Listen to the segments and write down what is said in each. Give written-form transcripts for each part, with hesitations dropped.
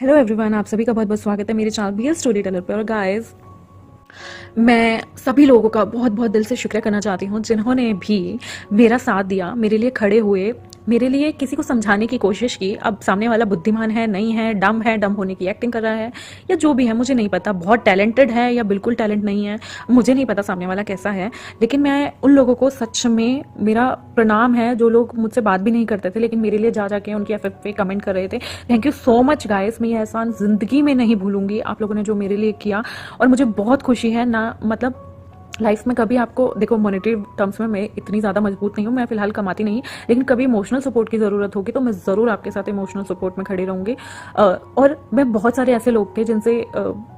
Hello everyone, आप सभी का बहुत बहुत स्वागत है मेरे चैनल बीएल स्टोरी टेलर पे। और गाइस, मैं सभी लोगों का बहुत बहुत दिल से शुक्रिया करना चाहती हूँ जिन्होंने भी मेरा साथ दिया, मेरे लिए खड़े हुए, मेरे लिए किसी को समझाने की कोशिश की। अब सामने वाला बुद्धिमान है, नहीं है, डम होने की एक्टिंग कर रहा है या जो भी है मुझे नहीं पता, बहुत टैलेंटेड है या बिल्कुल टैलेंट नहीं है, मुझे नहीं पता सामने वाला कैसा है। लेकिन मैं उन लोगों को सच में मेरा प्रणाम है जो लोग मुझसे बात भी नहीं करते थे लेकिन मेरे लिए जा जाके उनकी एफएफ पे कमेंट कर रहे थे। Thank you so much guys, मैं ये एहसान जिंदगी में नहीं भूलूंगी आप लोगों ने जो मेरे लिए किया। और मुझे बहुत खुशी है ना, मतलब लाइफ में कभी आपको देखो, मॉनेटरी टर्म्स में मैं इतनी ज़्यादा मजबूत नहीं हूँ, मैं फिलहाल कमाती नहीं, लेकिन कभी इमोशनल सपोर्ट की ज़रूरत होगी तो मैं ज़रूर आपके साथ इमोशनल सपोर्ट में खड़ी रहूँगी। और मैं बहुत सारे ऐसे लोग थे जिनसे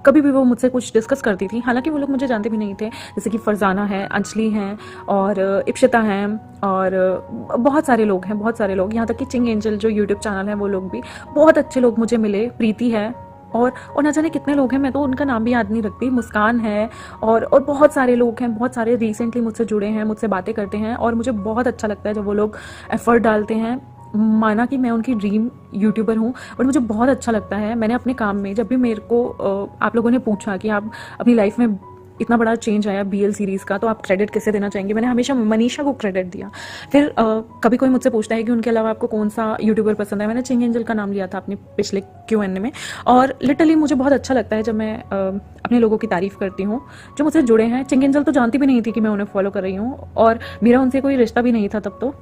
कभी भी वो मुझसे कुछ डिस्कस करती थी, हालांकि वो लोग मुझे जानते भी नहीं थे, जैसे कि फरजाना है, अंजलि हैं और इप्शिता हैं और बहुत सारे लोग हैं, बहुत सारे लोग, यहाँ तक कि चिंग एंजल जो यूट्यूब चैनल है वो लोग भी बहुत अच्छे लोग मुझे मिले, प्रीति है और ना जाने कितने लोग हैं, मैं तो उनका नाम भी याद नहीं रखती, मुस्कान है और बहुत सारे लोग हैं, बहुत सारे रिसेंटली मुझसे जुड़े हैं, मुझसे बातें करते हैं और मुझे बहुत अच्छा लगता है जब वो लोग एफर्ट डालते हैं। माना कि मैं उनकी ड्रीम यूट्यूबर हूँ और मुझे बहुत अच्छा लगता है। मैंने अपने काम में जब भी मेरे को आप लोगों ने पूछा कि आप अपनी लाइफ में इतना बड़ा चेंज आया बीएल सीरीज़ का तो आप क्रेडिट किसे देना चाहेंगे, मैंने हमेशा मनीषा को क्रेडिट दिया। फिर कभी कोई मुझसे पूछता है कि उनके अलावा आपको कौन सा यूट्यूबर पसंद है, मैंने चिंग एंजल का नाम लिया था अपने पिछले Q&A में। और लिटरली मुझे बहुत अच्छा लगता है जब मैं अपने लोगों की तारीफ करती हूँ जो मुझसे जुड़े हैं। चिंग एंजल तो जानती भी नहीं थी कि मैं उन्हें फॉलो कर रही हूँ और मेरा उनसे कोई रिश्ता भी नहीं था तब तो,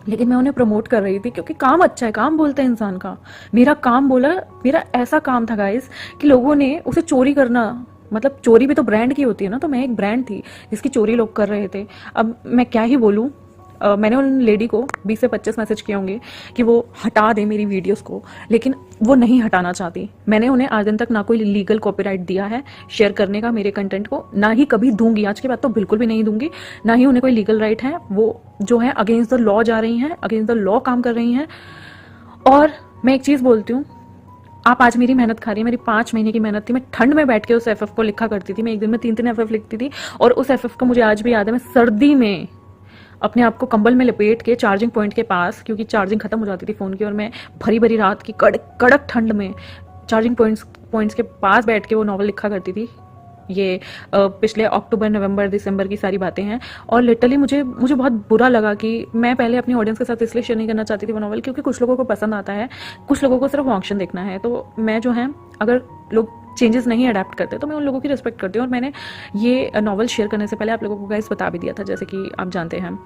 लेकिन मैं उन्हें प्रमोट कर रही थी क्योंकि काम अच्छा है, काम बोलते हैं इंसान का। मेरा काम बोला, मेरा ऐसा काम था गाइस कि लोगों ने उसे चोरी करना, मतलब चोरी भी तो ब्रांड की होती है ना, तो मैं एक ब्रांड थी जिसकी चोरी लोग कर रहे थे। अब मैं क्या ही बोलूँ, मैंने उन लेडी को 20 से 25 मैसेज किए होंगे कि वो हटा दे मेरी वीडियोस को, लेकिन वो नहीं हटाना चाहती। मैंने उन्हें आज दिन तक ना कोई लीगल कॉपीराइट दिया है शेयर करने का मेरे कंटेंट को, ना ही कभी दूंगी, आज के बाद तो बिल्कुल भी नहीं दूंगी, ना ही उन्हें कोई लीगल राइट है। वो जो है अगेंस्ट द लॉ जा रही हैं, अगेंस्ट द लॉ काम कर रही हैं। और मैं एक चीज़ बोलती हूँ, आप आज मेरी मेहनत खा रही है, मेरी 5 महीने की मेहनत थी, मैं ठंड में बैठ के उस एफएफ को लिखा करती थी, मैं एक दिन में 3-3 एफएफ लिखती थी। और उस एफएफ को मुझे आज भी याद है, मैं सर्दी में अपने आप को कंबल में लपेट के चार्जिंग पॉइंट के पास, क्योंकि चार्जिंग खत्म हो जाती थी फ़ोन की और मैं भरी भरी रात की कड़क ठंड में चार्जिंग पॉइंट्स के पास बैठ के वो नॉवल लिखा करती थी। ये पिछले अक्टूबर नवंबर दिसंबर की सारी बातें हैं। और लिटरली मुझे बहुत बुरा लगा कि मैं पहले अपनी ऑडियंस के साथ इसलिए शेयर नहीं करना चाहती थी वो नॉवल क्योंकि कुछ लोगों को पसंद आता है, कुछ लोगों को सिर्फ ऑप्शन देखना है। तो मैं जो है, अगर लोग चेंजेस नहीं अडेप्ट करते तो मैं उन लोगों की रिस्पेक्ट करती हूँ। और मैंने ये नॉवल शेयर करने से पहले आप लोगों को गाइस बता भी दिया था, जैसे कि आप जानते हैं।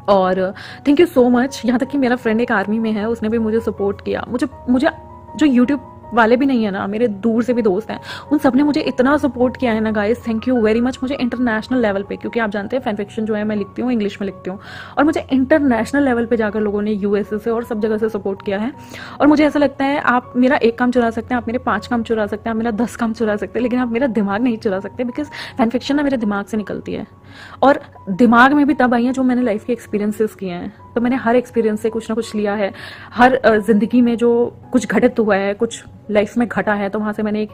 और थैंक यू सो मच, यहाँ तक कि मेरा फ्रेंड एक आर्मी में है, उसने भी मुझे सपोर्ट किया। मुझे जो यूट्यूब वाले भी नहीं है ना, मेरे दूर से भी दोस्त हैं, उन सब ने मुझे इतना सपोर्ट किया है ना guys, thank you very much. मुझे इंटरनेशनल लेवल पे, क्योंकि आप जानते हैं फैन फिक्शन जो है मैं लिखती हूँ, इंग्लिश में लिखती हूँ, और मुझे इंटरनेशनल लेवल पे जाकर लोगों ने यूएसए से और सब जगह से सपोर्ट किया है। और मुझे ऐसा लगता है आप मेरा एक काम चुरा सकते हैं, आप मेरे 5 काम चुरा सकते हैं, आप मेरा 10 काम चुरा सकते हैं, लेकिन आप मेरा दिमाग नहीं चुरा सकते, बिकॉज फैन फिक्शन ना मेरे दिमाग से निकलती है। और दिमाग में भी तब आई है जो मैंने लाइफ के एक्सपीरियंसेस किए हैं। तो मैंने हर एक्सपीरियंस से कुछ ना कुछ लिया है, हर जिंदगी में जो कुछ घटित हुआ है, कुछ लाइफ में घटा है, तो वहाँ से मैंने एक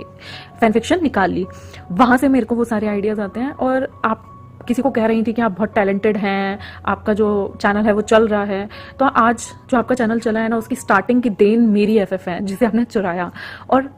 फैन फिक्शन निकाल ली, वहाँ से मेरे को वो सारे आइडियाज़ आते हैं। और आप किसी को कह रही थी कि आप बहुत टैलेंटेड हैं, आपका जो चैनल है वो चल रहा है, तो आज जो आपका चैनल चला है ना, उसकी स्टार्टिंग की देन मेरी एफएफ है जिसे आपने चुराया। और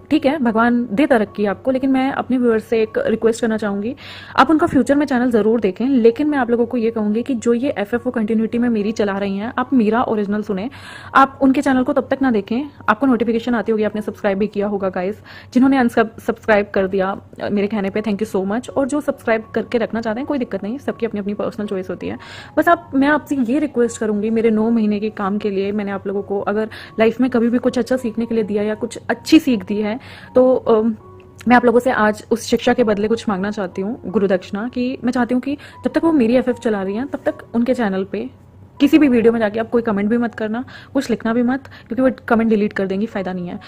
ठीक है, भगवान दे तरक्की आपको, लेकिन मैं अपने व्यूअर्स से एक रिक्वेस्ट करना चाहूँगी, आप उनका फ्यूचर में चैनल ज़रूर देखें, लेकिन मैं आप लोगों को ये कहूँगी कि जो ये एफएफओ कंटिन्यूटी में मेरी चला रही हैं, आप मेरा ओरिजिनल सुने, आप उनके चैनल को तब तक ना देखें। आपको नोटिफिकेशन आती होगी, आपने सब्सक्राइब भी किया होगा गाइस, जिन्होंने अनसब्सक्राइब कर दिया मेरे कहने पर थैंक यू सो मच, और जो सब्सक्राइब करके रखना चाहते हैं कोई दिक्कत नहीं, सबकी अपनी अपनी पर्सनल चॉइस होती है। बस मैं आपसे ये रिक्वेस्ट करूँगी, मेरे 9 महीने के काम के लिए मैंने आप लोगों को अगर लाइफ में कभी भी कुछ अच्छा सीखने के लिए दिया या कुछ अच्छी सीख दी है, तो मैं आप लोगों से आज उस शिक्षा के बदले कुछ मांगना चाहती हूँ, गुरु दक्षिणा, कि मैं चाहती हूँ कि जब तक वो मेरी एफएफ चला रही हैं तब तक उनके चैनल पे किसी भी वीडियो में जाके आप कोई कमेंट भी मत करना, कुछ लिखना भी मत, क्योंकि वो कमेंट डिलीट कर देंगी, फायदा नहीं है।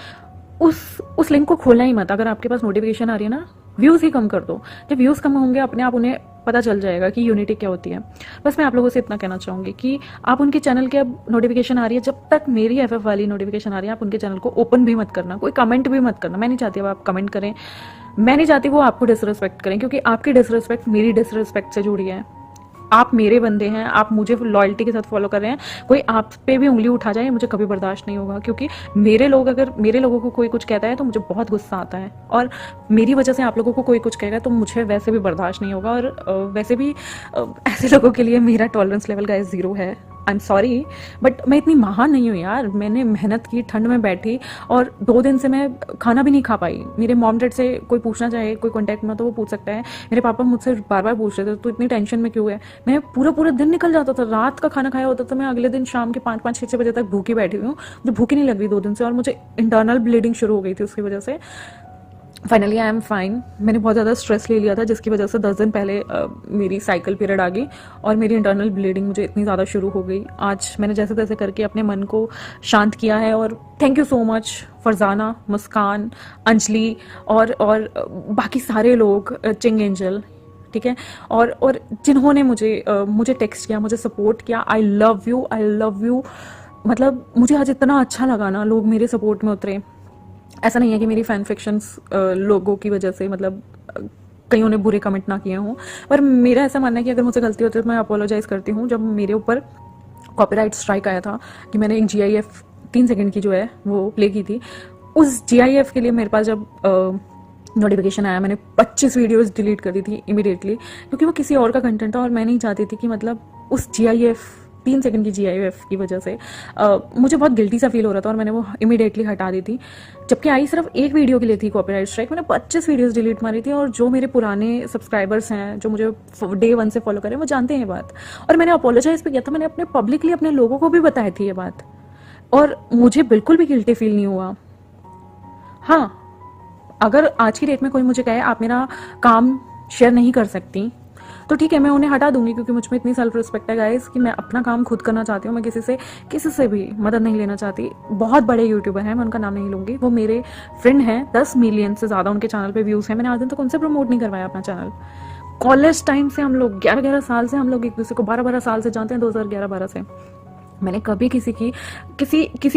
उस लिंक को खोलना ही मत। अगर आपके पास नोटिफिकेशन आ रही है ना, व्यूज़ ही कम कर दो। जब व्यूज़ कम होंगे अपने आप उन्हें पता चल जाएगा कि यूनिटी क्या होती है। बस मैं आप लोगों से इतना कहना चाहूँगी कि आप उनके चैनल के अब नोटिफिकेशन आ रही है, जब तक मेरी एफएफ वाली नोटिफिकेशन आ रही है आप उनके चैनल को ओपन भी मत करना, कोई कमेंट भी मत करना। मैं नहीं चाहती अब आप कमेंट करें, मैं नहीं चाहती वो आपको डिसरिस्पेक्ट करें, क्योंकि आपकी डिसरिस्पेक्ट मेरी डिसरिस्पेक्ट से जुड़ी है। आप मेरे बंदे हैं, आप मुझे लॉयल्टी के साथ फॉलो कर रहे हैं, कोई आप पे भी उंगली उठा जाए मुझे कभी बर्दाश्त नहीं होगा, क्योंकि अगर मेरे लोगों को कोई कुछ कहता है तो मुझे बहुत गुस्सा आता है, और मेरी वजह से आप लोगों को कोई कुछ कहेगा तो मुझे वैसे भी बर्दाश्त नहीं होगा। और वैसे भी ऐसे लोगों के लिए मेरा टॉलरेंस लेवल गाइस 0 है। आई एम सॉरी, बट मैं इतनी महान नहीं हूँ यार। मैंने मेहनत की, ठंड में बैठी, और 2 दिन से मैं खाना भी नहीं खा पाई। मेरे मॉम डैड से कोई पूछना चाहे, कोई कॉन्टैक्ट में, तो वो पूछ सकता है। मेरे पापा मुझसे बार बार पूछ रहे थे तो इतनी टेंशन में क्यों है। मैं पूरा पूरा दिन निकल जाता था, रात का खाना खाया होता था, मैं अगले दिन शाम के 5-5, 6-6 बजे तक भूखी बैठी हुई हूँ। मुझे भूखी नहीं लग रही 2 दिन से, और मुझे इंटरनल ब्लीडिंग शुरू हो गई थी उसकी वजह से। Finally I am fine. मैंने बहुत ज़्यादा स्ट्रेस ले लिया था, जिसकी वजह से 10 दिन पहले मेरी साइकिल पीरियड आ गई, और मेरी इंटरनल ब्लीडिंग मुझे इतनी ज़्यादा शुरू हो गई। आज मैंने जैसे तैसे करके अपने मन को शांत किया है, और thank you so much Farzana, Muskan, Anjali और बाकी सारे लोग, चिंग एंजल, ठीक है, और जिन्होंने मुझे टेक्स्ट किया, मुझे सपोर्ट किया। I love you, I love you. मतलब मुझे आज इतना अच्छा लगा ना, लोग मेरे सपोर्ट में उतरे। ऐसा नहीं है कि मेरी फैन फिक्शंस लोगों की वजह से, मतलब कईयों ने बुरे कमेंट ना किए हों, पर मेरा ऐसा मानना है कि अगर मुझसे गलती होती है तो मैं अपोलोजाइज़ करती हूँ। जब मेरे ऊपर कॉपीराइट स्ट्राइक आया था कि मैंने एक GIF 3 सेकंड की जो है वो प्ले की थी, उस GIF के लिए मेरे पास जब नोटिफिकेशन आया, मैंने 25 वीडियोस डिलीट कर दी थी इमीडिएटली, क्योंकि वो किसी और का कंटेंट था, और मैं नहीं चाहती थी कि मतलब उस GIF 3 सेकंड की GIF की वजह से मुझे बहुत गिल्टी सा फील हो रहा था, और मैंने वो इमीडिएटली हटा दी थी। जबकि आई सिर्फ एक वीडियो के लिए थी कॉपीराइट स्ट्राइक, मैंने 25 वीडियोस डिलीट मारी थी। और जो मेरे पुराने सब्सक्राइबर्स हैं, जो मुझे डे 1 से फॉलो करें, वो जानते हैं ये बात। और मैंने अपोलोजाइज भी किया था, मैंने अपने पब्लिकली अपने लोगों को भी बताई थी ये बात, और मुझे बिल्कुल भी गिल्टी फील नहीं हुआ। हाँ, अगर आज की डेट में कोई मुझे कहे आप मेरा काम शेयर नहीं कर सकती, तो ठीक है, मैं उन्हें हटा दूंगी, क्योंकि मुझ में इतनी सेल्फ रिस्पेक्ट है गाइस कि मैं अपना काम खुद करना चाहती हूँ। मैं किसी से भी मदद नहीं लेना चाहती। बहुत बड़े यूट्यूबर हैं, मैं उनका नाम नहीं लूंगी, वो मेरे फ्रेंड हैं, 10 मिलियन से ज़्यादा उनके चैनल पे व्यूज़ हैं। मैंने आज दिन तक उनसे प्रमोट नहीं करवाया अपना चैनल। कॉलेज टाइम से हम लोग 11-11 साल से, हम लोग एक दूसरे को 12-12 साल से जानते हैं, 2011-12 से। मैंने कभी किसी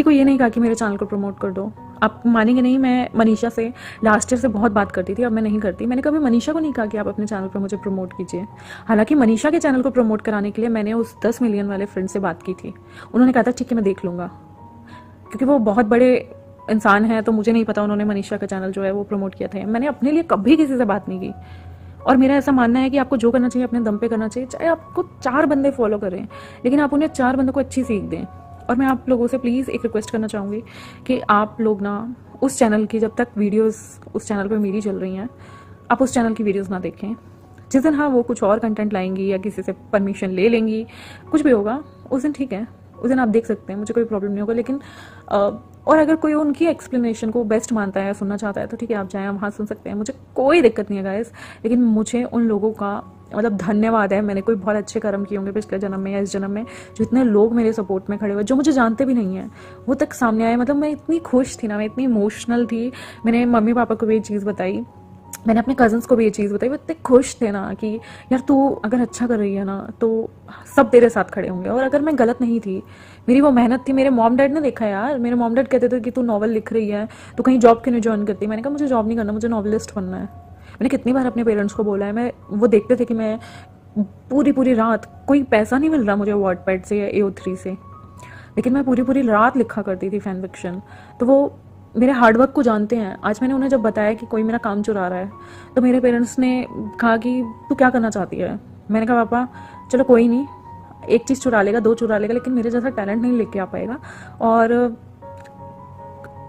को ये नहीं कहा कि मेरे चैनल को प्रमोट कर दो। आप मानेंगे नहीं, मैं मनीषा से लास्ट ईयर से बहुत बात करती थी, अब मैं नहीं करती। मैंने कभी मनीषा को नहीं कहा कि आप अपने चैनल पर मुझे प्रमोट कीजिए। हालांकि मनीषा के चैनल को प्रमोट कराने के लिए मैंने उस 10 मिलियन वाले फ्रेंड से बात की थी। उन्होंने कहा था ठीक है मैं देख लूँगा, क्योंकि वो बहुत बड़े इंसान हैं, तो मुझे नहीं पता उन्होंने मनीषा का चैनल जो है वो प्रमोट किया था। मैंने अपने लिए कभी किसी से बात नहीं की। और मेरा ऐसा मानना है कि आपको जो करना चाहिए अपने दम पे करना चाहिए, चाहे आपको 4 बंदे फॉलो करें, लेकिन आप उन्हें 4 बंदों को अच्छी सीख दें। और मैं आप लोगों से प्लीज़ एक रिक्वेस्ट करना चाहूँगी कि आप लोग ना उस चैनल की, जब तक वीडियोस उस चैनल पे मेरी चल रही हैं, आप उस चैनल की वीडियोस ना देखें। जिस दिन हाँ वो कुछ और कंटेंट लाएंगी या किसी से परमिशन ले लेंगी, कुछ भी होगा, उस दिन ठीक है, उस दिन आप देख सकते हैं, मुझे कोई प्रॉब्लम नहीं होगा। लेकिन और अगर कोई उनकी एक्सप्लेनेशन को बेस्ट मानता है, सुनना चाहता है, तो ठीक है आप जाएँ, वहाँ सुन सकते हैं, मुझे कोई दिक्कत नहीं है गाइस। लेकिन मुझे उन लोगों का मतलब धन्यवाद है, मैंने कोई बहुत अच्छे कर्म किए होंगे पिछले जन्म में या इस जन्म में, जो इतने लोग मेरे सपोर्ट में खड़े हुए, जो मुझे जानते भी नहीं है, वो तक सामने आए। मतलब मैं इतनी खुश थी ना, मैं इतनी इमोशनल थी। मैंने मम्मी पापा को भी ये चीज़ बताई, मैंने अपने कजन्स को भी ये चीज़ बताई। वो इतने खुश थे ना कि यार तू अगर अच्छा कर रही है ना तो सब तेरे साथ खड़े होंगे। और अगर मैं गलत नहीं थी, मेरी वो मेहनत थी। मेरे मॉम डैड ने देखा यार, मेरे मॉम डैड कहते थे कि तू नॉवल लिख रही है तो कहीं जॉब क्यों नहीं ज्वाइन करती। मैंने कहा मुझे जॉब नहीं करना, मुझे नॉवलिस्ट बनना है। मैंने कितनी बार अपने पेरेंट्स को बोला है। मैं वो देखते थे कि मैं पूरी रात, कोई पैसा नहीं मिल रहा मुझे वॉटपैड से या AO3 से, लेकिन मैं पूरी रात लिखा करती थी फैन फिक्शन। तो वो मेरे हार्डवर्क को जानते हैं। आज मैंने उन्हें जब बताया कि कोई मेरा काम चुरा रहा है, तो मेरे पेरेंट्स ने कहा कि तू क्या करना चाहती है। मैंने कहा पापा चलो कोई नहीं, एक चीज़ चुरा लेगा, 2 चुरा लेगा, लेकिन मेरे जैसा टैलेंट नहीं लेके आ पाएगा। और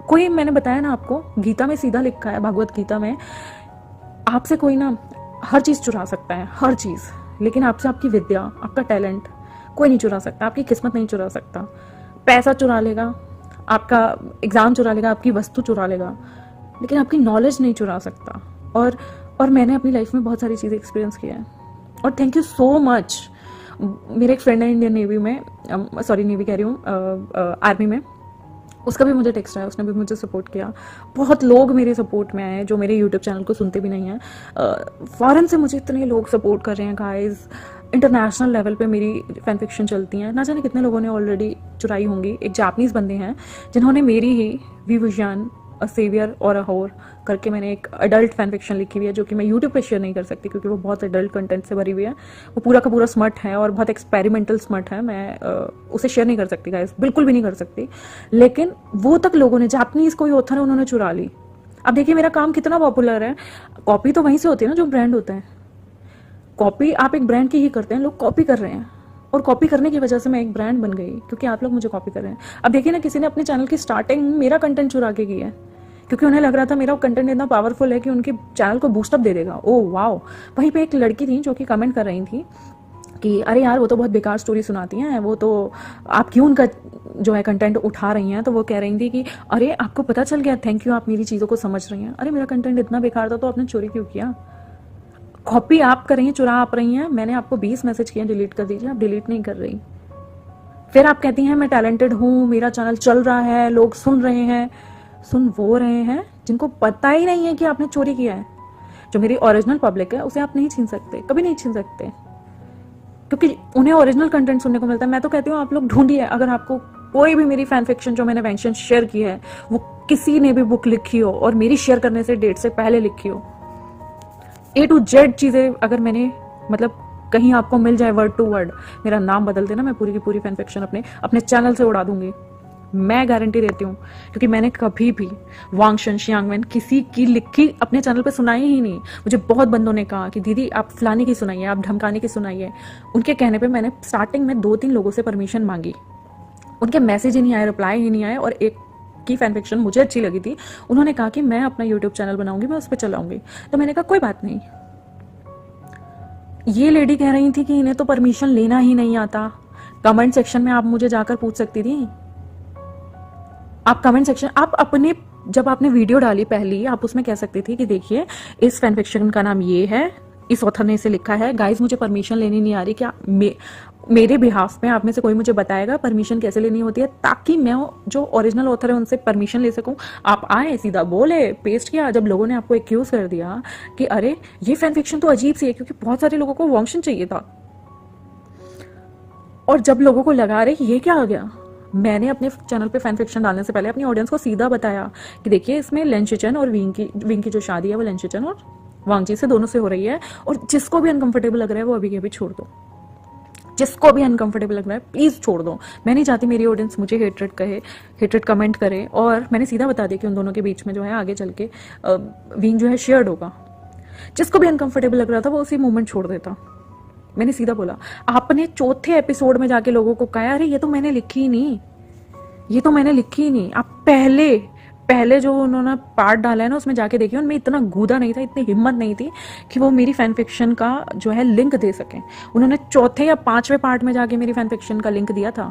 कोई, मैंने बताया ना आपको, गीता में सीधा लिखा है, भागवत गीता में, आपसे कोई ना हर चीज़ चुरा सकता है, हर चीज़, लेकिन आपसे आपकी विद्या, आपका टैलेंट कोई नहीं चुरा सकता, आपकी किस्मत नहीं चुरा सकता। पैसा चुरा लेगा, आपका एग्ज़ाम चुरा लेगा, आपकी वस्तु चुरा लेगा, लेकिन आपकी नॉलेज नहीं चुरा सकता। और मैंने अपनी लाइफ में बहुत सारी चीज़ें एक्सपीरियंस किया है। और थैंक यू सो मच। मेरे एक फ्रेंड है इंडियन नेवी में, सॉरी नेवी कह रही हूँ, आर्मी में, उसका भी मुझे टेक्स्ट आया, उसने भी मुझे सपोर्ट किया। बहुत लोग मेरे सपोर्ट में आए जो मेरे यूट्यूब चैनल को सुनते भी नहीं हैं। फॉरेन से मुझे इतने लोग सपोर्ट कर रहे हैं गाइस। इंटरनेशनल लेवल पे मेरी फैन फिक्शन चलती हैं, ना जाने कितने लोगों ने ऑलरेडी चुराई होंगी। एक जापानीज़ बंदे हैं जिन्होंने मेरी ही विवुजान अ सेवियर और अ होर करके मैंने एक अडल्ट फैन फिक्शन लिखी हुई है, जो कि मैं यूट्यूब पे शेयर नहीं कर सकती क्योंकि वो बहुत अडल्ट कंटेंट से भरी हुई है। वो पूरा का पूरा स्मट है और बहुत एक्सपेरिमेंटल स्मट है। मैं उसे शेयर नहीं कर सकती गाइस, बिल्कुल भी नहीं कर सकती। लेकिन वो तक लोगों ने, जापानीज कोई ऑथर है, उन्होंने चुरा ली। अब देखिए मेरा काम कितना पॉपुलर है। कॉपी तो वहीं से होती है ना जो ब्रांड होते हैं। कॉपी आप एक ब्रांड की ही करते हैं, लोग कॉपी कर रहे हैं और कॉपी करने की वजह से मैं एक ब्रांड बन गई क्योंकि आप लोग मुझे कॉपी कर रहे हैं। अब देखिए ना, किसी ने अपने चैनल की स्टार्टिंग मेरा कंटेंट चुरा के की है क्योंकि उन्हें लग रहा था मेरा कंटेंट इतना पावरफुल है कि उनके चैनल को बूस्टअप दे देगा। Oh wow. वहीं पे एक लड़की थी जो कि कमेंट कर रही थी कि अरे यार वो तो बहुत बेकार स्टोरी सुनाती हैं, वो तो आप क्यों उनका जो है कंटेंट उठा रही हैं। तो वो कह रही थी कि अरे आपको पता चल गया, थैंक यू, आप मेरी चीज़ों को समझ रही हैं। अरे मेरा कंटेंट इतना बेकार था तो आपने चोरी क्यों किया? कॉपी आप कर रही हैं, चुरा आप रही हैं। मैंने आपको 20 मैसेज किए, डिलीट कर दीजिए, आप डिलीट नहीं कर रही। फिर आप कहती हैं मैं टैलेंटेड हूँ, मेरा चैनल चल रहा है, लोग सुन रहे हैं। सुन वो रहे हैं जिनको पता ही नहीं है कि आपने चोरी किया है। जो मेरी ओरिजिनल पब्लिक है उसे आप नहीं छीन सकते, कभी नहीं छीन सकते, क्योंकि उन्हें ओरिजिनल कंटेंट सुनने को मिलता है। मैं तो कहती हूँ आप लोग ढूंढिए, अगर आपको कोई भी मेरी फैन फिक्शन जो मैंने मेंशन शेयर की है वो किसी ने भी बुक लिखी हो और मेरी शेयर करने से डेट से पहले लिखी हो, A to Z चीजें अगर मैंने मतलब कहीं आपको मिल जाए वर्ड टू वर्ड, मेरा नाम बदल देना, मैं पूरी की पूरी फैन फिक्शन अपने चैनल से उड़ा दूंगी। मैं गारंटी देती हूँ क्योंकि मैंने कभी भी वांग शन शियांगमैन किसी की लिखी अपने चैनल पे सुनाई ही नहीं। मुझे बहुत बंदों ने कहा कि दीदी आप फलाने की सुनाइए, आप ढमकाने की सुनाइए। उनके कहने पे मैंने स्टार्टिंग में 2-3 लोगों से परमिशन मांगी, उनके मैसेज ही नहीं आए, रिप्लाई ही नहीं आए। और एक की फैन फिक्शन मुझे अच्छी लगी थी, उन्होंने कहा कि मैं अपना यूट्यूब चैनल बनाऊंगी, मैं उस पर चलाऊंगी। तो मैंने कहा कोई बात नहीं। ये लेडी कह रही थी कि इन्हें तो परमिशन लेना ही नहीं आता। कमेंट सेक्शन में आप मुझे जाकर पूछ सकती थी। आप कमेंट सेक्शन, आप अपने, जब आपने वीडियो डाली पहली, आप उसमें कह सकती थी कि देखिए इस फैन फिक्शन का नाम ये है, इस ऑथर ने इसे लिखा है, गाइस मुझे परमिशन लेनी नहीं आ रही, क्या मेरे बिहाफ में आप में से कोई मुझे बताएगा परमिशन कैसे लेनी होती है, ताकि मैं जो ओरिजिनल ऑथर है उनसे परमिशन ले सकूं। आप आए, सीधा बोले, पेस्ट किया। जब लोगों ने आपको एक्यूज कर दिया कि अरे ये फैन फिक्शन तो अजीब सी है, क्योंकि बहुत सारे लोगों को वॉन्गशन चाहिए था, और जब लोगों को लगा रहे ये क्या आ गया, मैंने अपने चैनल पे फैन फिक्शन डालने से पहले अपनी ऑडियंस को सीधा बताया कि देखिए इसमें लेन शिचन और विंग की जो शादी है वो लेन शिचन और वांग जी से दोनों से हो रही है, और जिसको भी अनकंफर्टेबल लग रहा है वो अभी के अभी छोड़ दो। जिसको भी अनकंफर्टेबल लग रहा है प्लीज छोड़ दो। मैं नहीं चाहती मेरी ऑडियंस मुझे हेट्रेड कहे, हेट्रेड कमेंट करे। और मैंने सीधा बता दिया कि उन दोनों के बीच में जो है आगे चल के विंग जो है शेयर्ड होगा। जिसको भी अनकंफर्टेबल लग रहा था वो उसी मोमेंट छोड़ देता। मैंने सीधा बोला। आपने चौथे एपिसोड में जाके लोगों को कहा अरे ये तो मैंने लिखी ही नहीं, ये तो मैंने लिखी ही नहीं। आप पहले जो उन्होंने पार्ट डाला है ना उसमें जाके देखिए, उनमें इतना गूदा नहीं था, इतनी हिम्मत नहीं थी कि वो मेरी फैन फिक्शन का जो है लिंक दे सकें। उन्होंने चौथे या 5वें पार्ट में जाके मेरी फैन फिक्शन का लिंक दिया था।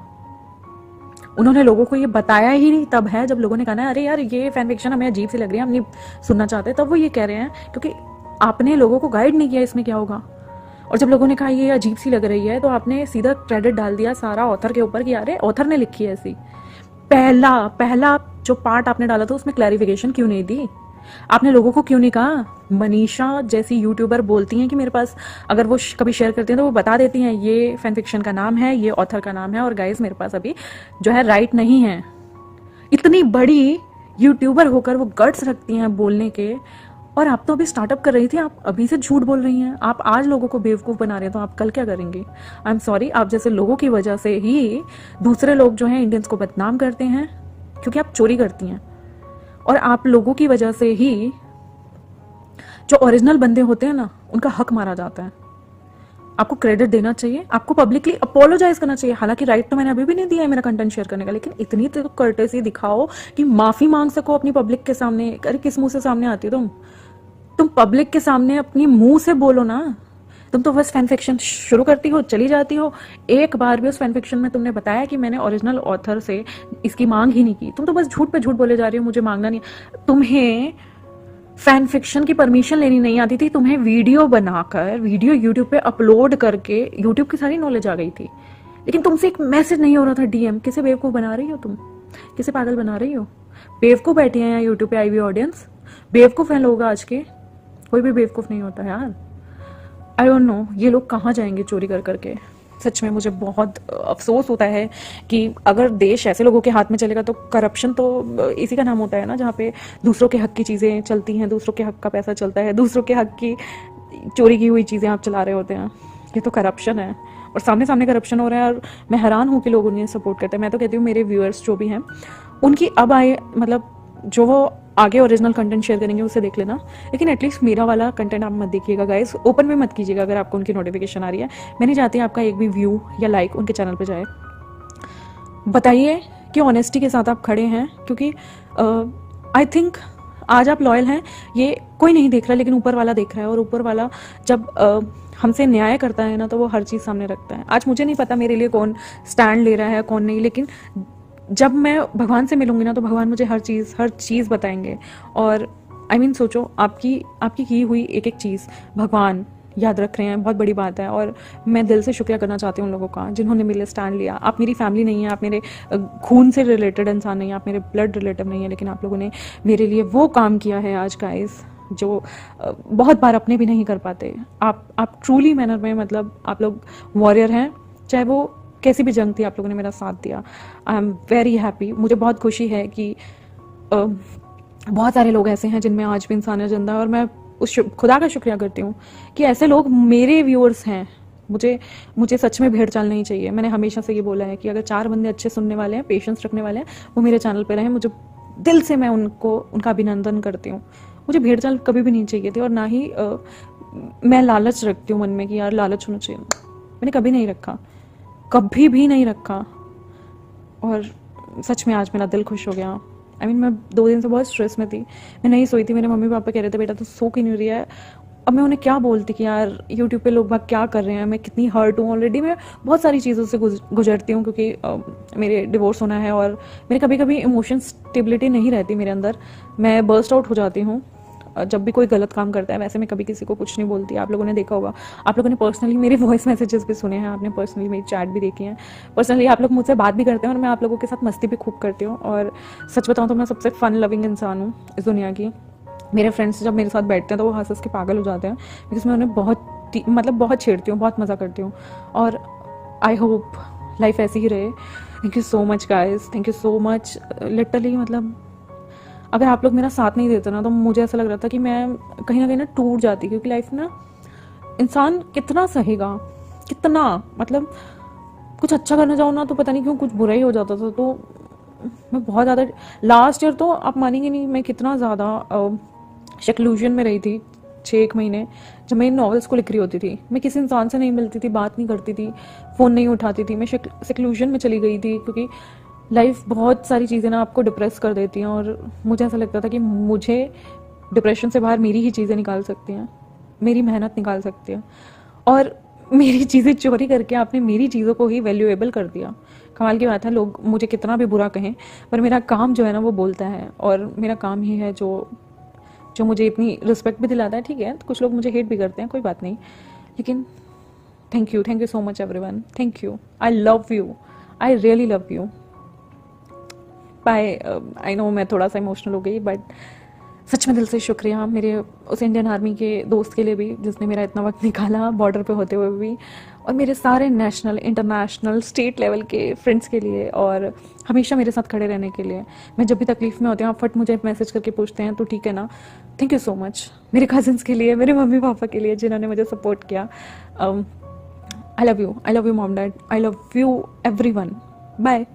उन्होंने लोगों को ये बताया ही नहीं, तब है जब लोगों ने कहा ना अरे यार ये फैन फिक्शन हमें अजीब सी लग रही है, हम नहीं सुनना चाहते, तब वो ये कह रहे हैं क्योंकि आपने लोगों को गाइड नहीं किया इसमें क्या होगा। और जब लोगों ने कहा ये अजीब सी लग रही है तो आपने सीधा क्रेडिट डाल दिया सारा ऑथर के ऊपर कि अरे ऑथर ने लिखी है ऐसी। पहला जो पार्ट आपने डाला था उसमें क्लैरिफिकेशन क्यों नहीं दी? आपने लोगों को क्यों नहीं कहा? मनीषा जैसी यूट्यूबर बोलती हैं कि मेरे पास अगर वो कभी शेयर करती हैं तो वो बता देती हैं ये फैन फिक्शन का नाम है, ये ऑथर का नाम है, और गाइस मेरे पास अभी जो है राइट नहीं है। इतनी बड़ी यूट्यूबर होकर वो गट्स रखती हैं बोलने के, और आप तो अभी स्टार्टअप कर रही थी, आप अभी से झूठ बोल रही हैं। आप आज लोगों को बेवकूफ़ बना रहे हैं तो आप कल क्या करेंगे? आई एम सॉरी, आप जैसे लोगों की वजह से ही दूसरे लोग जो हैं इंडियंस को बदनाम करते हैं क्योंकि आप चोरी करती हैं, और आप लोगों की वजह से ही जो ओरिजिनल बंदे होते हैं ना उनका हक मारा जाता है। आपको क्रेडिट देना चाहिए, आपको पब्लिकली अपोलोजाइज करना चाहिए। हालांकि राइट तो मैंने अभी भी नहीं दिया है मेरा कंटेंट शेयर करने का, लेकिन इतनी तो कर्टेसी दिखाओ कि माफी मांग सको अपनी पब्लिक के सामने। अरे किस मुंह से सामने आती हो तुम पब्लिक के सामने अपनी मुंह से बोलो ना। तुम तो बस फैन फिक्शन शुरू करती हो, चली जाती हो। एक बार भी उस फैन फिक्शन में तुमने बताया कि मैंने ओरिजिनल ऑथर से इसकी मांग ही नहीं की। तुम तो बस झूठ पे झूठ बोले जा रही हो, मुझे मांगना नहीं। तुम्हें फैन फिक्शन की परमिशन लेनी नहीं आती थी, तुम्हें वीडियो बनाकर वीडियो यूट्यूब पे अपलोड करके यूट्यूब की सारी नॉलेज आ गई थी, लेकिन तुमसे एक मैसेज नहीं हो रहा था डीएम। किसे बेवकूफ बना रही हो तुम? किसे पागल बना रही हो? बेवकूफ बैठी है यहाँ यूट्यूब पे आई हुई ऑडियंस, बेवकूफ है लोग आज के। कोई भी बेवकूफ नहीं होता यार। आई डोंट नो ये लोग कहाँ जाएंगे चोरी कर करके। सच में मुझे बहुत अफसोस होता है कि अगर देश ऐसे लोगों के हाथ में चलेगा तो करप्शन तो इसी का नाम होता है ना, जहाँ पे दूसरों के हक की चीज़ें चलती हैं, दूसरों के हक का पैसा चलता है, दूसरों के हक की चोरी की हुई चीज़ें आप चला रहे होते हैं। ये तो करप्शन है, और सामने सामने करप्शन हो रहा है, और मैं हैरान हूँ कि लोग उन्हें सपोर्ट करते हैं। मैं तो कहती हूँ मेरे व्यूअर्स जो भी हैं उनकी अब आए, मतलब जो वो आगे ओरिजिनल कंटेंट शेयर करेंगे उसे देख लेना, लेकिन एटलीस्ट मेरा वाला कंटेंट आप मत देखिएगा गाइस, ओपन में मत कीजिएगा अगर आपको उनकी नोटिफिकेशन आ रही है। मैं नहीं चाहती आपका एक भी व्यू या लाइक उनके चैनल पे जाए। बताइए कि ऑनेस्टी के साथ आप खड़े हैं, क्योंकि आई थिंक आज आप लॉयल हैं, ये कोई नहीं देख रहा, लेकिन ऊपर वाला देख रहा है, और ऊपर वाला जब हमसे न्याय करता है ना, तो वो हर चीज़ सामने रखता है। आज मुझे नहीं पता मेरे लिए कौन स्टैंड ले रहा है कौन नहीं, लेकिन जब मैं भगवान से मिलूंगी ना, तो भगवान मुझे हर चीज़ बताएंगे। और आई मीन सोचो, आपकी की हुई एक एक चीज़ भगवान याद रख रहे हैं, बहुत बड़ी बात है। और मैं दिल से शुक्रिया करना चाहती हूँ उन लोगों का जिन्होंने मेरे लिए स्टैंड लिया। आप मेरी फैमिली नहीं है, आप मेरे खून से रिलेटेड इंसान नहीं है, आप मेरे ब्लड रिलेटिव नहीं है, लेकिन आप लोगों ने मेरे लिए वो काम किया है आज गाइस, जो बहुत बार अपने भी नहीं कर पाते। आप ट्रूली मैनर में, मतलब आप लोग वॉरियर हैं, चाहे वो कैसी भी जंग थी, आप लोगों ने मेरा साथ दिया। I am very happy. मुझे बहुत खुशी है कि बहुत सारे लोग ऐसे हैं जिनमें आज भी इंसानियत जिंदा है, और मैं उस खुदा का शुक्रिया करती हूँ कि ऐसे लोग मेरे व्यूअर्स हैं। मुझे सच में भेड़ चाल नहीं चाहिए। मैंने हमेशा से ये बोला है कि अगर 4 बंदे अच्छे सुनने वाले हैं, पेशेंस रखने वाले हैं, वो मेरे चैनल पे रहें। मुझे दिल से मैं उनका अभिनंदन करती हूँ। मुझे भेड़ चाल कभी भी नहीं चाहिए थी, और ना ही मैं लालच रखती हूँ मन में कि यार लालच होना चाहिए। मैंने कभी नहीं रखा, कभी भी नहीं रखा। और सच में आज मेरा दिल खुश हो गया। आई मीन मैं 2 दिन से बहुत स्ट्रेस में थी, मैं नहीं सोई थी। मेरे मम्मी पापा कह रहे थे बेटा तो सो क्यों नहीं रही है। अब मैं उन्हें क्या बोलती कि यार यूट्यूब पे लोग बाग क्या कर रहे हैं, मैं कितनी हर्ट हूँ। ऑलरेडी मैं बहुत सारी चीज़ों से गुजरती हूँ, क्योंकि मेरे डिवोर्स होना है, और मेरे कभी कभी इमोशन स्टेबिलिटी नहीं रहती मेरे अंदर। मैं बर्स्ट आउट हो जाती हूँ जब भी कोई गलत काम करता है। वैसे मैं कभी किसी को कुछ नहीं बोलती, आप लोगों ने देखा होगा, आप लोगों ने पर्सनली मेरे वॉइस मैसेजेस भी सुने हैं, आपने पर्सनली मेरी चैट भी देखी है, पर्सनली आप लोग मुझसे बात भी करते हैं, और मैं आप लोगों के साथ मस्ती भी खूब करती हूँ। और सच बताऊँ तो मैं सबसे फन लविंग इंसान हूँ इस दुनिया की। मेरे फ्रेंड्स जब मेरे साथ बैठते हैं तो वो हंस हंस के पागल हो जाते हैं, बिकॉज मैं उन्हें बहुत छेड़ती हूँ, बहुत मज़ा करती हूँ। और आई होप लाइफ ऐसी ही रहे। Thank you so much guys, thank you so much. Literally मतलब अगर आप लोग मेरा साथ नहीं देते ना, तो मुझे ऐसा लग रहा था कि मैं कहीं ना टूट जाती, क्योंकि लाइफ में ना इंसान कितना सहेगा, कितना, मतलब कुछ अच्छा करना चाहो ना तो पता नहीं क्यों कुछ बुरा ही हो जाता था। तो मैं बहुत ज़्यादा लास्ट ईयर तो आप मानेंगे नहीं मैं कितना ज़्यादा सेक्लूजन में रही थी। 6-1 महीने जब मैं इन नॉवेल्स को लिख रही होती थी, मैं किसी इंसान से नहीं मिलती थी, बात नहीं करती थी, फ़ोन नहीं उठाती थी, मैं सेक्लूजन में चली गई थी। क्योंकि लाइफ बहुत सारी चीज़ें ना आपको डिप्रेस कर देती हैं, और मुझे ऐसा लगता था कि मुझे डिप्रेशन से बाहर मेरी ही चीज़ें निकाल सकती हैं, मेरी मेहनत निकाल सकती है। और मेरी चीज़ें चोरी करके आपने मेरी चीज़ों को ही वैल्यूएबल कर दिया। कमाल की बात है, लोग मुझे कितना भी बुरा कहें, पर मेरा काम जो है ना वो बोलता है, और मेरा काम ही है जो मुझे इतनी रिस्पेक्ट भी दिलाता है। ठीक है, तो कुछ लोग मुझे हेट भी करते हैं, कोई बात नहीं, लेकिन thank you so much everyone, thank you, I love you, I really love you, bye. I know मैं थोड़ा सा इमोशनल हो गई, बट सच में दिल से शुक्रिया मेरे उस इंडियन आर्मी के दोस्त के लिए भी जिसने मेरा इतना वक्त निकाला बॉर्डर पे होते हुए भी, और मेरे सारे नेशनल, इंटरनेशनल, स्टेट लेवल के फ्रेंड्स के लिए, और हमेशा मेरे साथ खड़े रहने के लिए। मैं जब भी तकलीफ में होती हूँ आप फट मुझे मैसेज करके पूछते हैं तो ठीक है ना, थैंक यू सो मच। मेरे कजिन्स के लिए, मेरे मम्मी पापा के लिए जिन्होंने मुझे सपोर्ट किया। I love you mom dad, I love you everyone, bye.